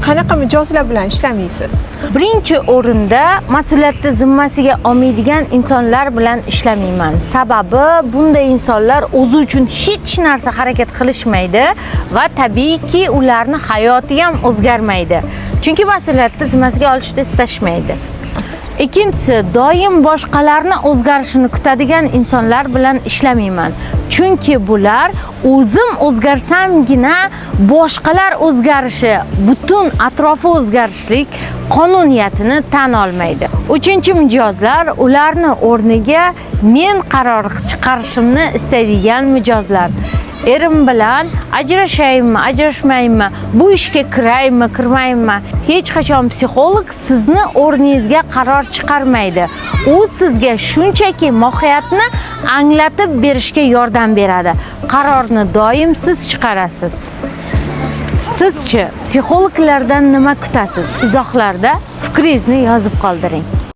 qanaqa mijozlar bilan ishlamaysiz? Birinchi o'rinda mas'uliyatni zimmasiga olmaydigan insonlar bilan ishlamayman. Sababi bunday insonlar o'zi uchun hech narsa harakat qilishmaydi va tabiiyki ularning hayoti ham o'zgarmaydi. Chunki mas'uliyatni zimmasiga olishni istashmaydi. Ikkinchisi, doim boshqalarning o'zgarishini kutadigan insonlar bilan ishlamayman. Chunki bular o'zim o'zgarsamgina boshqalar o'zgarishi, butun atrofi o'zgarishlik qonuniyatini tan olmaydi. Uchinchi mijozlar ularni o'rniga men qaror chiqarishimni istaydigan mijozlar. Erim bilan ajrashaymi, ajrashmaymi, bu ishga kiraymi, kirmaymi, hech qachon psixolog sizni o'rningizga qaror chiqarmaydi. U sizga shunchaki mohiyatni anglatib berishga yordam beradi. Qarorni doim siz chiqarasiz. Sizchi psixologlardan nima kutasiz? Izohlarda fikringizni yozib qoldiring.